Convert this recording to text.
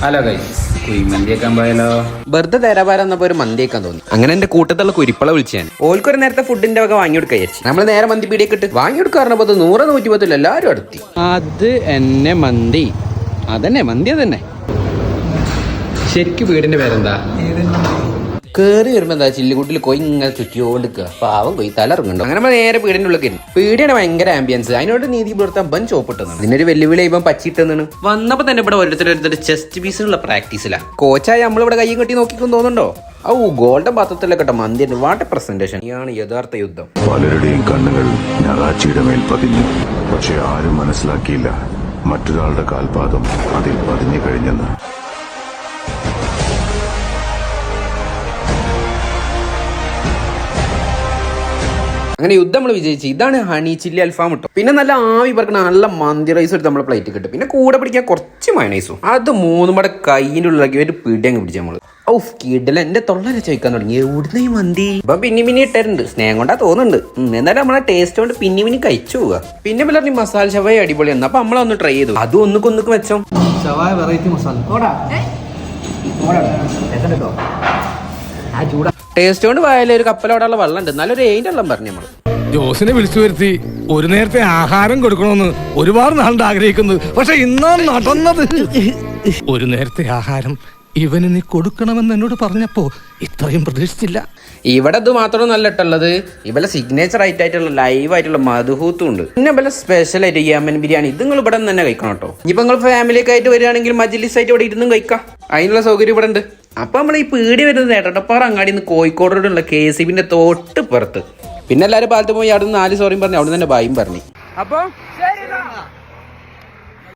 Hello guys, കുഴിമന്തിയേക്കാൻ പോയാലോ? വെറുതെ തരാപാരം എന്നപ്പോ ഒരു മന്തിയേക്കാൻ തോന്നി. അങ്ങനെ എന്റെ കൂട്ടത്തുള്ള കുരിപ്പള വിളിച്ചാൻ ഓൽക്കൊരു നേരത്തെ ഫുഡിന്റെ വക വാങ്ങിയെടുക്കുക വിചാരിച്ചു. നമ്മൾ നേരെ മന്തി പീടിയൊക്കെ ഇട്ട് വാങ്ങിയെടുക്കാറുണ്ടപ്പോ 100-110 എല്ലാവരും അടുത്തി. അത് എന്നെ മന്തി. അതന്നെ മന്തി. അതന്നെ ശരിക്കും വീടിന്റെ പേരെന്താ? കേറി വരുമ്പോ എന്താ ചില്ലുകൂട്ടിൽ കൊയി ഇങ്ങനെ ചുറ്റിയോണ്ടിക്കുക. പാവം കൊയി തലറുന്നുണ്ടോ. അങ്ങനെ നമ്മൾ നേരെ വീടിന്റെ ഉള്ളിൽ കയറി. പീടിയാണ് ഭയങ്കര ആംബിയൻസ്. അതിനോട് നീതി പുലർത്താൻ ബൻ ചോപ്പിട്ടെന്നാണ്. ഇതിനൊരു വെല്ലുവിളി ഇപ്പം പച്ചിട്ടെന്നാണ്. വന്നപ്പോ തന്നെ ഇവിടെ ഓരോരുത്തർ ചെസ്റ്റ് പീസിനുള്ള പ്രാക്ടീസിലാണ്. കോച്ചായി നമ്മളിവിടെ കയ്യും കെട്ടി നോക്കിക്കും തോന്നുന്നുണ്ടോ? ഗോൾഡൻ പാത്രത്തിലൊക്കെ മന്തി വാട്ട പ്രസന്റേഷൻ. ഇയാണ് യഥാർത്ഥ യുദ്ധം. പലരുടെയും കണ്ണുകൾ ഞാറാച്ചിയുടെ മേൽ പതിഞ്ഞു. പക്ഷെ ആരും മനസ്സിലാക്കിയില്ല മറ്റൊരാളുടെ കാൽപാദം അതിൽ പതിഞ്ഞു കഴിഞ്ഞെന്ന്. അങ്ങനെ യുദ്ധം നമ്മൾ വിജയിച്ചു. ഇതാണ് ഹണി ചില്ലി അൽഫാം ഇട്ടോ. പിന്നെ നല്ല ആവി പറക്കണ നല്ല മന്തി റൈസ് എടുത്ത് നമ്മളെ പ്ലേറ്റ് കിട്ടും. പിന്നെ കൂടെ പിടിക്കാൻ കുറച്ച് മയണൈസും. അത് മൂന്നും കൂടെ കയ്യിൻ്റെ ഉള്ളിലാക്കി ഒരു പിടി അങ്ങ് പിടിച്ച നമ്മള്. കിടല എന്റെ തൊള്ളര ചോദിക്കാൻ തുടങ്ങി, എവിടുന്ന് ഈ മന്തി? ഇപ്പൊ പിന്നെ ഇട്ടിട്ടുണ്ട്. സ്നേഹം കൊണ്ടാ തോന്നുന്നുണ്ട്. എന്നാലും നമ്മളെ ടേസ്റ്റ് കൊണ്ട് പിന്നെ കഴിച്ചു പോവുക. പിന്നെ പലരും മസാല ഷവായ അടിപൊളിയാണ്. അപ്പൊ നമ്മളൊന്ന് ട്രൈ ചെയ്തു. അതും ഒന്നുകൊന്നുക്ക് വെച്ചോ. ഷവായ വെറൈറ്റി മസാല ടേസ്റ്റ് കൊണ്ട് പോയാലും ഒരു കപ്പലോടുള്ള വെള്ളം ഉണ്ട്. നല്ലൊരു വെള്ളം പറഞ്ഞു നമ്മള്. ജോസിനെ വിളിച്ചു വരുത്തി ഒരു നേരത്തെ ആഹാരം കൊടുക്കണമെന്ന് ഒരുപാട് നാളുണ്ട് ആഗ്രഹിക്കുന്നത്. പക്ഷെ ഇന്നാണ് നടന്നത്. ഒരു നേരത്തെ ആഹാരം ഇവന് നീ കൊടുക്കണമെന്ന് എന്നോട് പറഞ്ഞപ്പോ ഇത്രയും പ്രതീക്ഷിച്ചില്ല. ഇവിടെ ഇത് മാത്രമൊന്നും ഇട്ടുള്ളത്. ഇവലെ സിഗ്നേച്ചർ ആയിട്ടുള്ള ലൈവ് ആയിട്ടുള്ള മധുഹൂത്തും ഉണ്ട്. പിന്നെ ഇവലെ സ്പെഷ്യൽ ആയിട്ട് യമൻ ബിരിയാണി. ഇത് നിങ്ങൾ ഇവിടെ നിന്ന് തന്നെ കഴിക്കണം കേട്ടോ. ഇനിയിപ്പോ നിങ്ങൾ ഫാമിലിയൊക്കെ ആയിട്ട് വരികയാണെങ്കിൽ മജ്ലിസ് ആയിട്ട് ഇവിടെ ഇരുന്നും കഴിക്കാം. അതിനുള്ള സൗകര്യം ഇവിടെ ഉണ്ട്. അപ്പൊ നമ്മൾ ഈ പീടി വരുന്നത് എടപ്പാറ അങ്ങാടി നിന്ന് കോഴിക്കോടോടുള്ള KCBന്റെ തൊട്ട് പുറത്ത്. പിന്നെ എല്ലാവരും പാലത്ത് പോയി അവിടെ നിന്ന് 4 സോറിയും പറഞ്ഞു അവിടെ തന്നെ ബായും പറഞ്ഞു. അപ്പൊ